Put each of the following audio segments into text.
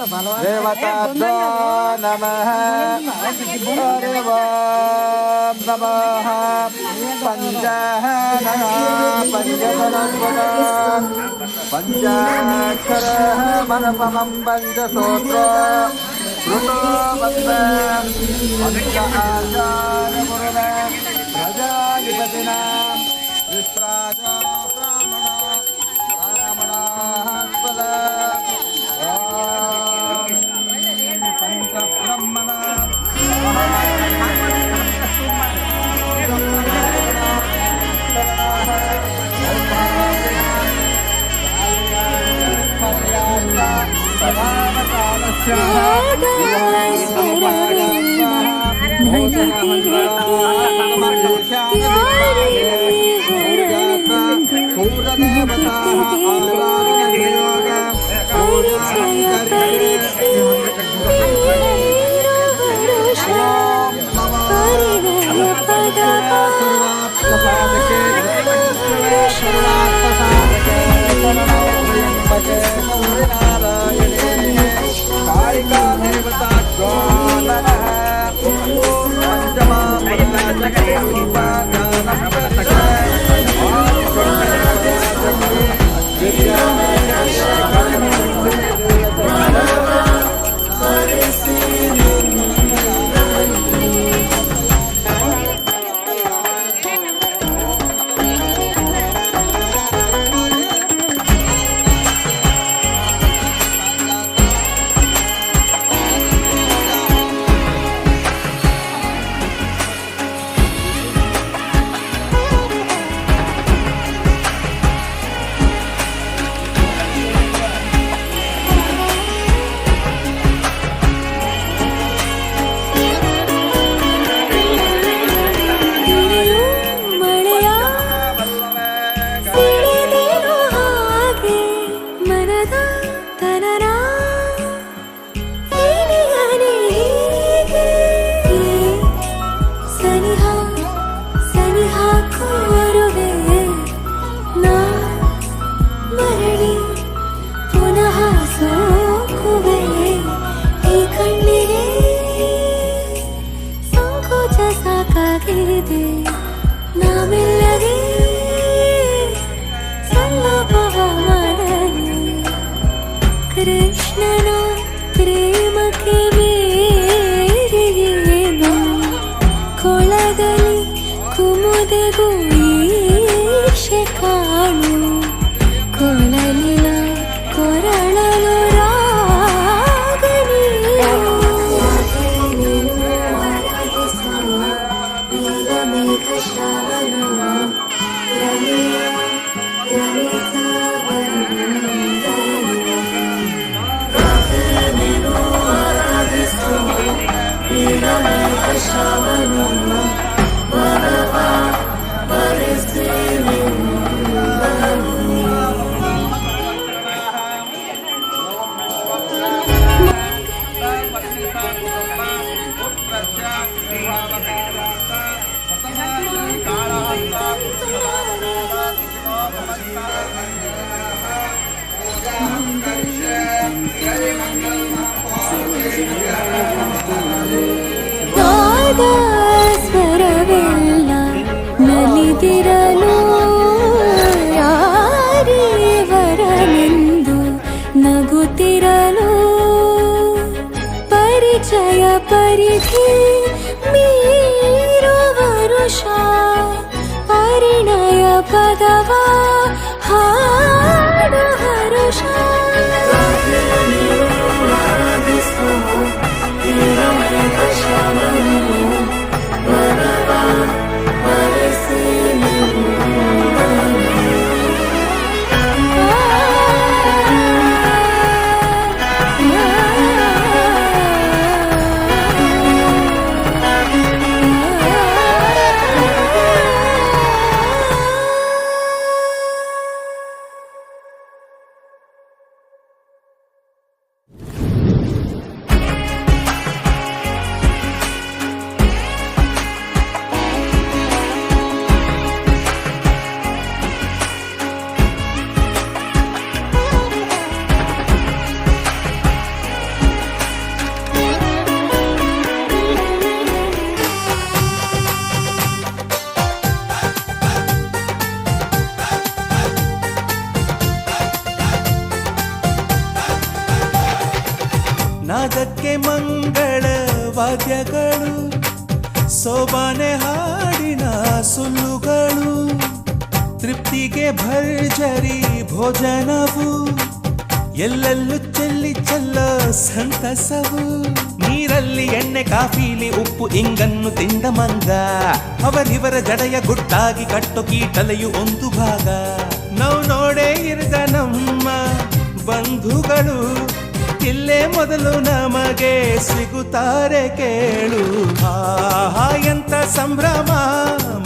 देवताभ्यो नमः हरि ओम नमः पंचाहनः पंचतनस्वरा पंचाक्षरः मनपमं पंचसूत्र ऋतो वन्दे पंचाचार्यमुरवे प्रजाधिपतिनां विश्राजा ब्राह्मणास्पद ब्रह्मणा ಸ್ವರವೆಲ್ಲ ನಲಿದಿರಲು ಯಾರಿವರನೆಂದು ನಗುತ್ತಿರಲು ಪರಿಚಯ ಪರಿಧಿ ಮೀರುವ ವರುಷ ಪರಿಣಯ ಪದವ ಹಾಡು ಹರುಷ ನಾದಕ್ಕೆ ಮಂಗಳ ವಾದ್ಯಗಳು, ಸೋಬಾನೆ ಹಾಡಿನ ಸುಳ್ಳುಗಳು, ತೃಪ್ತಿಗೆ ಭರ್ಜರಿ ಭೋಜನವು, ಎಲ್ಲೆಲ್ಲೂ ಚೆಲ್ಲಿ ಚೆಲ್ಲ ಸಂತಸವು. ನೀರಲ್ಲಿ ಎಣ್ಣೆ ಕಾಫಿಲಿ ಉಪ್ಪು ಇಂಗನ್ನು ತಿಂದ ಮಂಗ, ಅವರಿವರ ಜಡೆಯ ಗುಟ್ಟಾಗಿ ಕಟ್ಟು ಕೀಟಲೆಯು ಒಂದು ಭಾಗ. ನಾವು ನೋಡೇ ಇರದ ನಮ್ಮ ಬಂಧುಗಳು ಇಲ್ಲೇ ಮೊದಲು ನಮಗೆ ಸಿಗುತ್ತಾರೆ ಕೇಳು. ಆಹಾ ಎಂತ ಸಂಭ್ರಮ,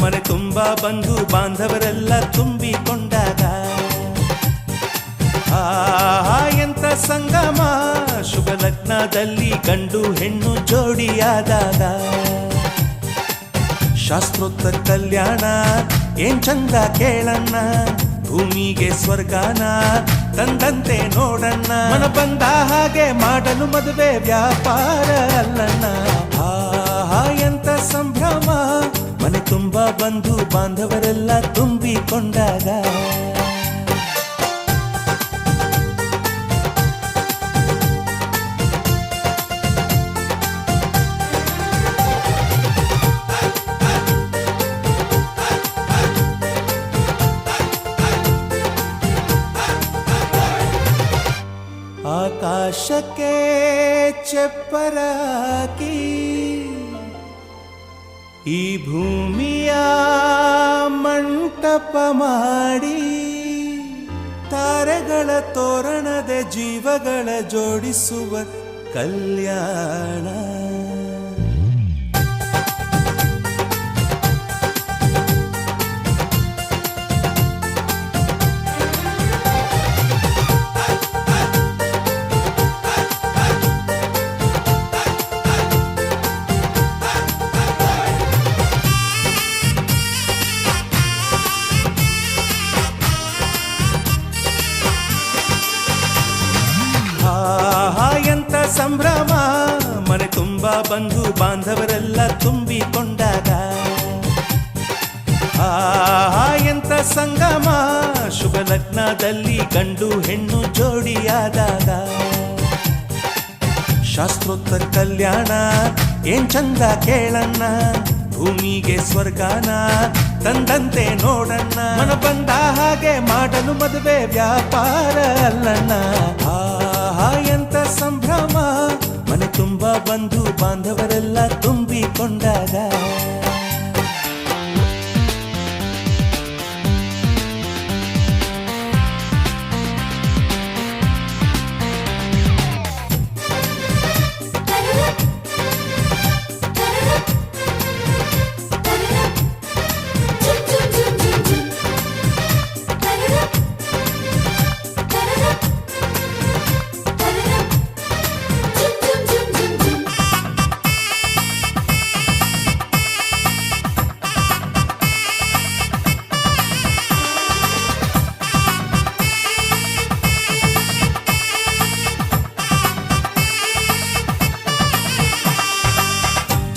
ಮನೆ ತುಂಬಾ ಬಂಧು ಬಾಂಧವರೆಲ್ಲ ತುಂಬಿಕೊಂಡಾಗ. ಆಹಾ ಎಂತ ಸಂಗಮ, ಶುಭ ಲಗ್ನದಲ್ಲಿ ಗಂಡು ಹೆಣ್ಣು ಜೋಡಿಯಾದಾಗ. ಶಾಸ್ತ್ರೋತ್ತರ ಕಲ್ಯಾಣ ಏನ್ ಚಂದ ಕೇಳಣ್ಣ, ಭೂಮಿಗೆ ಸ್ವರ್ಗಾನ ತಂದಂತೆ ನೋಡಣ್ಣ. ಮನ ಬಂದ ಹಾಗೆ ಮಾಡಲು ಮದುವೆ ವ್ಯಾಪಾರ ಅಲ್ಲಣ್ಣ. ಆಹಾ ಎಂತ ಸಂಭ್ರಮ, ಮನೆ ತುಂಬಾ ಬಂಧು ಬಾಂಧವರೆಲ್ಲ ತುಂಬಿಕೊಂಡಾಗ. ಆಕಾಶಕ್ಕೆ ಚಪ್ಪರಾಕಿ ಈ ಭೂಮಿಯ ಮಂಟಪ ಮಾಡಿ, ತಾರೆಗಳ ತೋರಣದ ಜೀವಗಳ ಜೋಡಿಸುವ ಕಲ್ಯಾಣ. ಎಂತ ಸಂಭ್ರಮ, ಮನೆ ತುಂಬಾ ಬಂಧು ಬಾಂಧವರೆಲ್ಲ ತುಂಬಿಕೊಂಡಾಗ. ಆಹಾ ಎಂತ ಸಂಗಮ, ಶುಭ ಲಗ್ನದಲ್ಲಿ ಗಂಡು ಹೆಣ್ಣು ಜೋಡಿಯಾದಾಗ. ಶಾಸ್ತ್ರೋತ್ತರ ಕಲ್ಯಾಣ ಏನ್ ಚಂದ ಕೇಳಣ್ಣ, ಭೂಮಿಗೆ ಸ್ವರ್ಗಾನ ತಂದಂತೆ ನೋಡಣ್ಣ. ಮನ ಬಂದ ಹಾಗೆ ಮಾಡಲು ಮದುವೆ ವ್ಯಾಪಾರ ಅಲ್ಲಣ್ಣ. ಆಹಾ ಎಂತ ಸಂಭ್ರಮ, ಮನೆ ತುಂಬಾ ಬಂಧು ಬಾಂಧವರೆಲ್ಲ ತುಂಬಿಕೊಂಡಾಗ.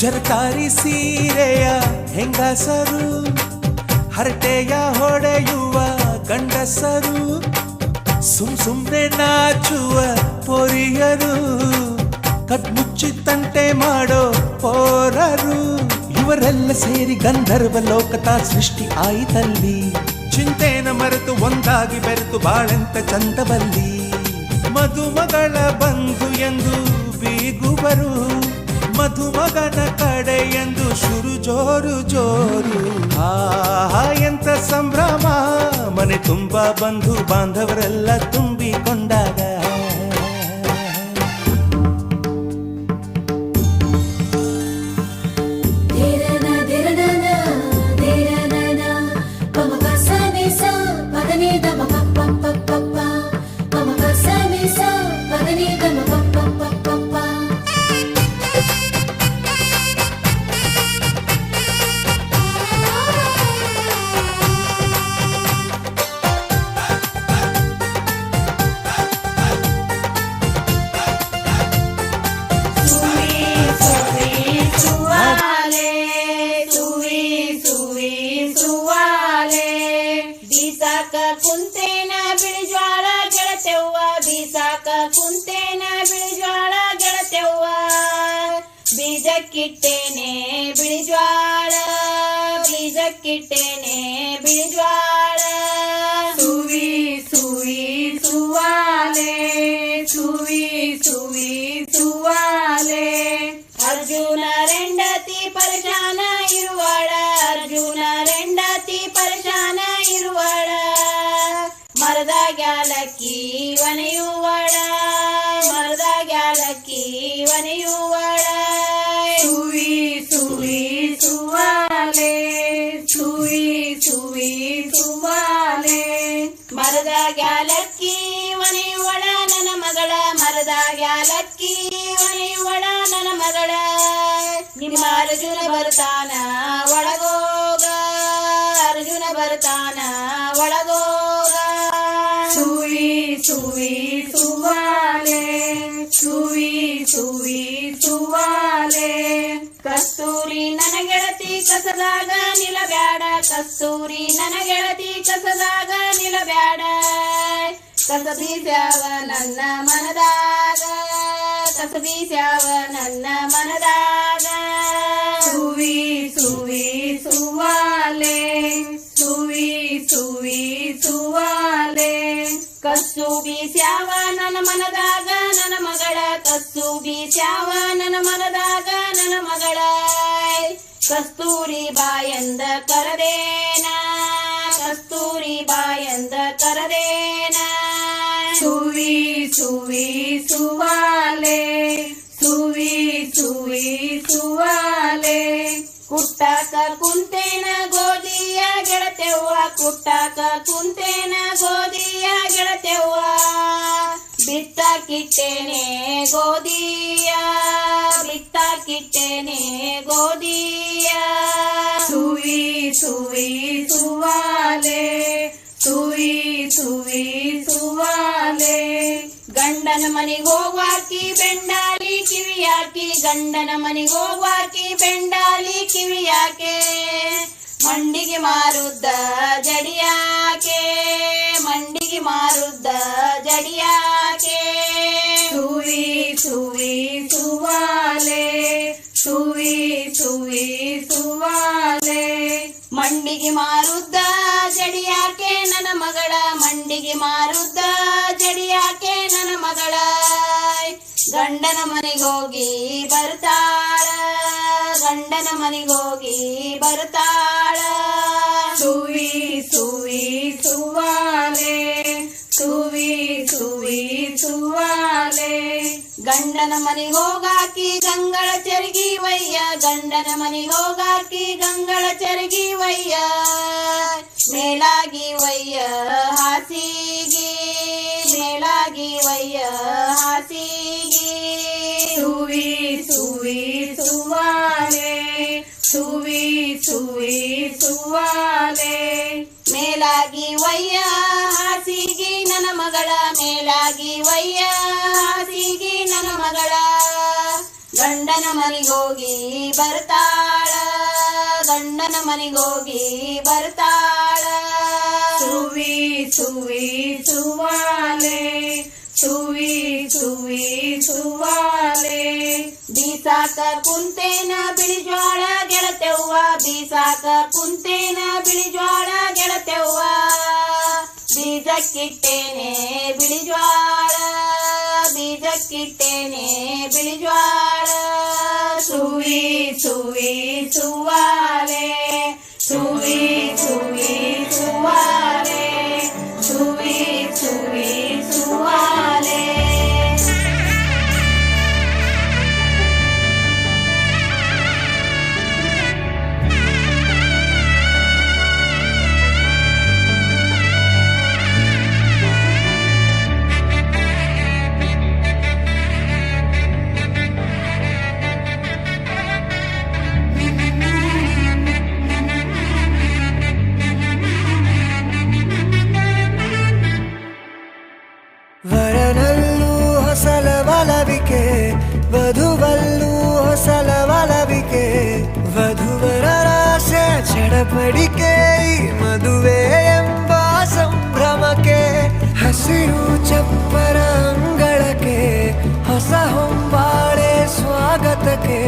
ಜರಕಾರಿ ಸೀರೆಯ ಹೆಂಗಸರು, ಹರಟೆಯ ಹೊಡೆಯುವ ಗಂಡಸರು, ಸುಮ್ನೆ ನಾಚುವ ಪೊರಿಯರು, ಕಟ್ಮುಚ್ಚಿ ತಂಟೆ ಮಾಡೋ ಪೋರರು, ಇವರೆಲ್ಲ ಸೇರಿ ಗಂಧರ್ವ ಲೋಕದ ಸೃಷ್ಟಿ ಆಯಿತಲ್ಲಿ. ಚಿಂತೆನ ಮರೆತು ಒಂದಾಗಿ ಬೆರೆತು ಬಾಳೆಂತ ಚಂದವಲ್ಲಿ. ಮದುಮಗಳ ಬಂಧು ಎಂದು ಬೀಗುವರು, ಮಧುಮಗನ ಕಡೆ ಎಂದು ಶುರು ಜೋರು ಜೋರು. ಆಹಾ ಎಂತ ಸಂಭ್ರಮ, ಮನೆ ತುಂಬಾ ಬಂಧು ಬಾಂಧವರೆಲ್ಲ ತುಂಬಿಕೊಂಡಾಗ. ಕುಂತೇನ ಬಿಳಿಜ್ವಾಳ ಗೆಳತೆವ್ವ ಬೀಸಾಕ ಕುಂತೇನ ಬಿಳಿಜ್ವಾಳ ಗೆಳತೆ ಬೀಜಕ್ಕಿಟ್ಟೇನೆ ಬಿಳಿ ಜ್ವಾಳ ಬೀಜಕ್ಕಿಟ್ಟೇನೆ ಬಿಳಿ ಜ್ವಾಳ ಸುವಿ ಸುವಿ ಸುವಾಲೆ ಸುವಿ ಸುವಿ ಸುವಾಲೆ ಅರ್ಜುನ ರೆಂಡತಿ ಪರಿಶಾನ ಇರುವಳ ಅರ್ಜುನ ರೆಂಡತಿ ಪರಿಶಾನ ಇರುವಳ ಮರದ ಗ್ಯಾಲಕ್ಕಿ ವನೆಯುವಳ ಮರದ ಗ್ಯಾಲಕ್ಕಿ ವನೆಯುವಳ ಸುವಿ ಸುವಿ ಸುವಾಲೆ ಸುವಿ ಸುವಿ ಸುವಾಲೆ ಮರದ ಗ್ಯಾಲಕ್ಕಿ ವನೆಯುವಳ ನನ್ನ ಮಗಳ ಮರದ ಗ್ಯಾಲಕ್ಕಿ ವನೆಯುವಳ ನನ್ನ ಮಗಳ ನಿಮ್ಮ ಅರ್ಜುನ ಬರ್ತಾನ ಒಳಗೋಗ ಅರ್ಜುನ ಬರ್ತಾನ ಒಳಗೋಗ ಸುವಿ ಸುವಿ ಸುವಾಲೆ ಸುವಿ ಸುವಿ ಸುವಾಲೆ ಕಸ್ತೂರಿ ನನ್ನ ಗೆಳತಿ ಕಸದಾಗ ನಿಲ್ಲಬ್ಯಾಡ ಕಸ್ತೂರಿ ನನ್ನ ಗೆಳತಿ ಕಸದಾಗ ನಿಲ್ಲಬ್ಯಾಡ ಕಸ ಬೀಸ್ಯಾವ ನನ್ನ ಮನದಾಗ ಕಸ ಬೀಸ್ಯಾವ ನನ್ನ ಮನದಾಗ ಸುವಿ ಸುವಿ ಸುವಾಲೆ ಸುವಿ ಸುವಿ ಸುವಾಲೆ ಕಸ್ಸು ಬೀಸ್ಯಾವ ನನ್ನ ಮನದಾಗ ನನ್ನ ಮಗಳ ಕಸ್ಸು ಬೀಸ್ಯಾವ ನನ್ನ ಮನದಾಗ ನನ್ನ ಮಗಳ ಕಸ್ತೂರಿ ಬಾಯಂದ ಕರದೇನ ಕಸ್ತೂರಿ ಬಾಯಂದ ಕರದೇನ ಸುವಿ ಸುವಿ ಸುವಾಲೆ ಸುವಿ ಸುವಿ ಸುವಾಲೆ ಕುಟ್ಟಾಕ ಕುಂತೇನ ಗೋಧಿಯ ಗೆಳತೆವ್ವ ಕುಟ್ಟಾಕ ಕುಂತೇನ ಗೋಧಿಯ ಗೆಳತೆವ್ವ ಬಿತ್ತಾಕಿಟ್ಟೇನೆ ಗೋಧಿಯ ಬಿತ್ತಾಕಿಟ್ಟೇನೆ ಗೋಧಿಯ ಸುವಿ ಸುವಿ ಸುವಾಲೆ ಸುವಿ ಸುವಿ ಸುವಾಲೆ ಗಂಡನ ಮನೆಗೆ ಹೋಗ್ವಾಕಿ ಬೆಂಡಾಲಿ ಕಿವಿಯಾಕಿ ಗಂಡನ ಮನೆಗೆ ಹೋಗ್ವಾಕಿ ಬೆಂಡಾಲಿ ಕಿವಿಯಾಕೆ ಮಂಡಿಗೆ ಮಾರುದ್ದ ಜಡಿಯಾಕೆ ಮಂಡಿಗೆ ಮಾರುದ್ದ ಜಡಿಯಾಕೆ ಸುವಿ ಸುವಿ ಸುವಾಲೆ ಸುವಿ ಸುವಿ ಸುವಾಲೆ ಮಂಡಿಗೆ ಮಾರುದ್ದ ಜಡಿಯಾಕೆ ನನ್ನ ಮಗಳ ಮಂಡಿಗೆ ಮಾರುದ್ದ ಜಡಿಯಾಕೆ ನನ್ನ ಮಗಳ ಗಂಡನ ಮನೆಗೋಗಿ ಬರ್ತಾಳ ಗಂಡನ ಮನೆಗೋಗಿ ಬರ್ತಾಳ ಸುವಿ ಸುವಿ ಸುವಾಲೆ ಸುವಿ ಸುವಿ ಸುವಾಲೆ ಗಂಡನ ಮನೆಗೆ ಹೋಗಾಕಿ ಗಂಗಳ ಚರಗಿ ವಯ್ಯ ಗಂಡನ ಮನೆಗೆ ಹೋಗಾಕಿ ಗಂಗಳ ಚರಗಿ ವಯ್ಯ ಮೇಲಾಗಿ ವಯ್ಯ ಹಾಸಿಗೆ ಮೇಲಾಗಿ ವಯ್ಯ ಹಾಸಿಗೆ ಸುವಿ ಸುವಿ ಸುವಾಲೆ ಸುವಿ ಸುವಿ ಸುವಾಲೆ ಮೇಲಾಗಿ ವಯ್ಯ ಹಾಸಿಗೆ ನನ್ನ ಮಗಳ ಮೇಲಾಗಿ ವಯ್ಯ ಹಾಸಿಗೆ ನನ್ನ ಮಗಳ ಗಂಡನ ಮನೆಗೋಗಿ ಬರ್ತಾಳ ಗಂಡನ ಮನೆಗೋಗಿ ಬರ್ತಾಳ ಸುವಿ ಸುವಿ ಸುವಾಲೆ ಸುವಿ ಸುವಿ ಸುವಾಲೆ ಬೀಸಾಕ ಕುಂತೇನ ಬಿಳಿ ಜ್ವಾಳ ಗೆಳತೆವ್ವ ಬೀಸಾಕ ಕುಂತೇನ ಬಿಳಿ ಜ್ವಾಳ ಗೆಳತೆವ್ವ ಬೀಜಕ್ಕಿಟ್ಟೇನೆ ಬಿಳಿ ಜ್ವಾಳ ಬೀಜಕ್ಕಿಟ್ಟೇನೆ ಬಿಳಿ ಜ್ವಾಳ ಸುವಿ ಸುವಿ ಸುವಾಲೆ ಸುವಿ ಸುವಿ ಸುವಾಲೆ ಸುವಿ ಸುವಿ ಸುವಾಲೆ ವರನಲ್ಲೂ ಹೊಸಲ ಒಲವಿಕೆ ವಧುವಲ್ಲೂ ಹೊಸಲ ಒಲವಿಕೆ ವಧುವರರ ಆಸೆ ಚಡಪಡಿಕೆ ಈ ಮದುವೆ ಎಂಬ ಸಂಭ್ರಮಕ್ಕೆ ಹಸಿರು ಚಪ್ಪರ ಅಂಗಳಕ್ಕೆ ಹೊಸ ಹೊಂಬಾಳೆ ಸ್ವಾಗತಕ್ಕೆ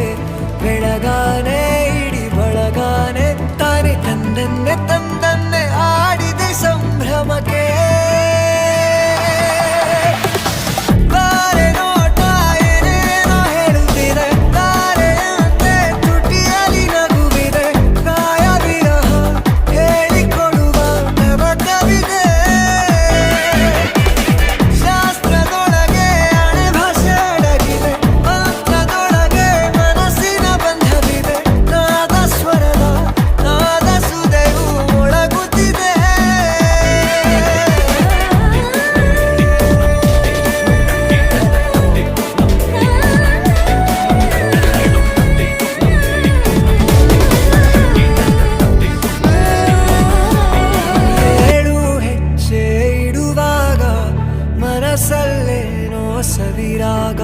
ಬೆಳಗಾನೆ ಇಡಿ ಬಳಗಾನೆ ತಾನೆ ತಂದನ್ನೆ ತಂದನ್ನೆ ಆಡಿದೆ ಸಂಭ್ರಮಕ್ಕೆ ಬಾರೆ ನೋಟ ಏನೇನೋ ಹೇಳುತ್ತಿದೆ ತಾರೆಯಂತೆ ತುಟಿಯಲ್ಲಿ ನಗುವಿದೆ ಕಾಯ ವಿರಹ ಹೇಳಿಕೊಡುವ ನವಕವಿದೆ ಶಾಸ್ತ್ರದೊಳಗೆ ಹಣೆ ಭಾಷೆ ಅಡಗಿದೆ ಮಂತ್ರದೊಳಗೆ ಮನಸ್ಸಿನ ಬಂಧವಿದೆ ನಾದ ಸ್ವರದ ನಾದ ಸುದೆಯು ಮೊಳಗುತ್ತಿದೆ ಏಳು ಹೆಜ್ಜೆ ಇಡುವಾಗ ಮನಸ್ಸಲ್ಲೇನೋ ಸವಿರಾಗ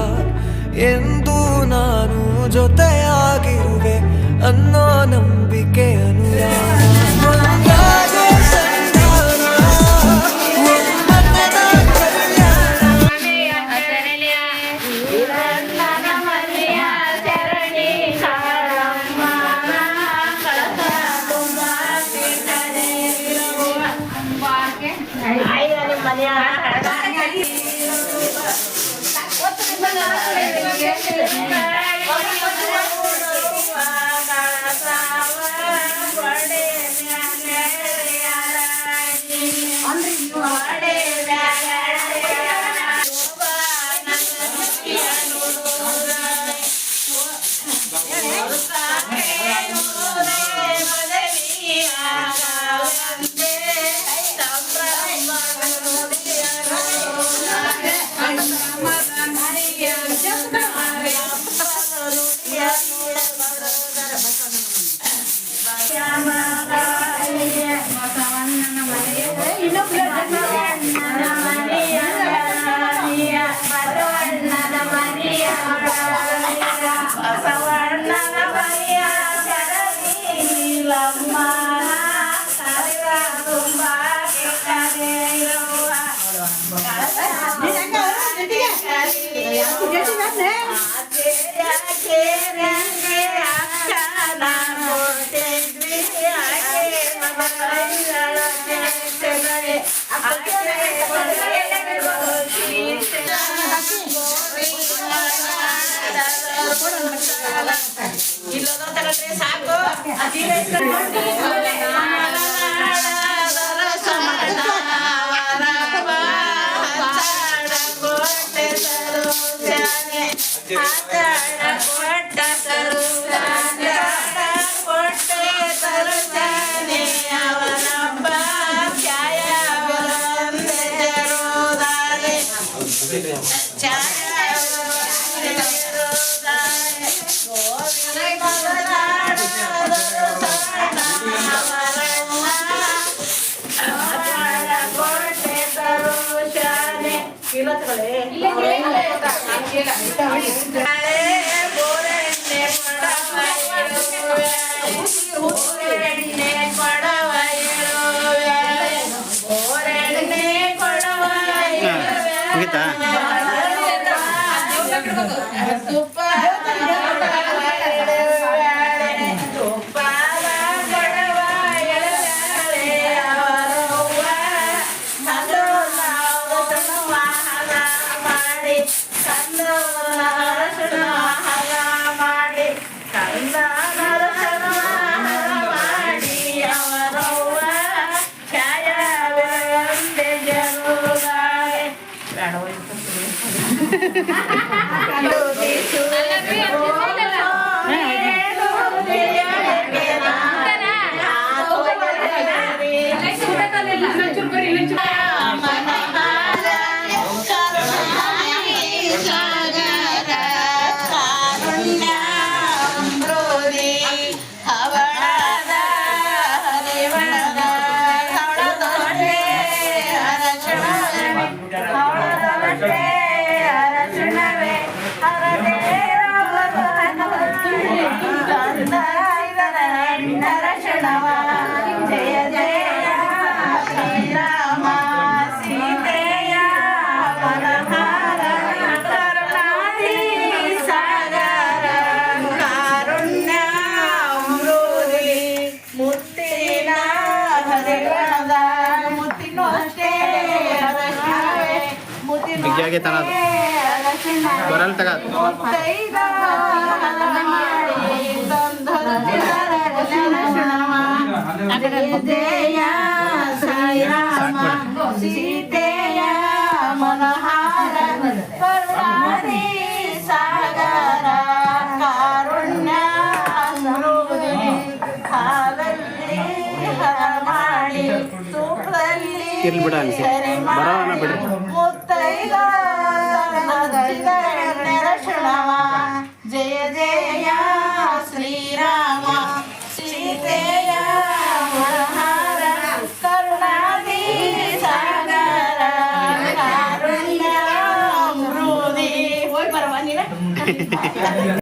ಎಂದು ನಾನು ಜೊತೆಯಾಗಿರುವೆ ಅನ್ನೋ ನಂಬಿಕೆ ಅನುರಾಗ ಒಂದಾಗೋ ಸಂಧಾನ, ಒಮ್ಮತದ ಕಲ್ಯಾಣ. ಆಗೈತೆ ಅನ್ನೋದು ಬರಲ್ ತಗ ಜಯ ಸಾಯಿರಾಮ ಸೀತೆಯ ಮನಹಾರ ಕರುಣಾರಿ ಸಾಗರ ಕಾರುಣ್ಯ ಸಮೃದ್ಧಿ ಹಾಲಲ್ಲಿ ಹರಮಾಡಿ ತೂಕದಲ್ಲಿ ಇರ್ಲಿ ಬಿಡ ಅನ್ಸಿ ಬರೋಣ ಬಿಡ್ರಿ ಮುತ್ತೈದ ಶರಣವ ಜಯ ಜಯ ಶ್ರೀರಾಮ ಸೀತೆಯ ಮನಹಾರ ಕರುಣಾದಿ ಸಾಗರ ಕಾರುಣ್ಯ ಮೃದಿ ಹೋಯ್ ಬರವ ನೀನ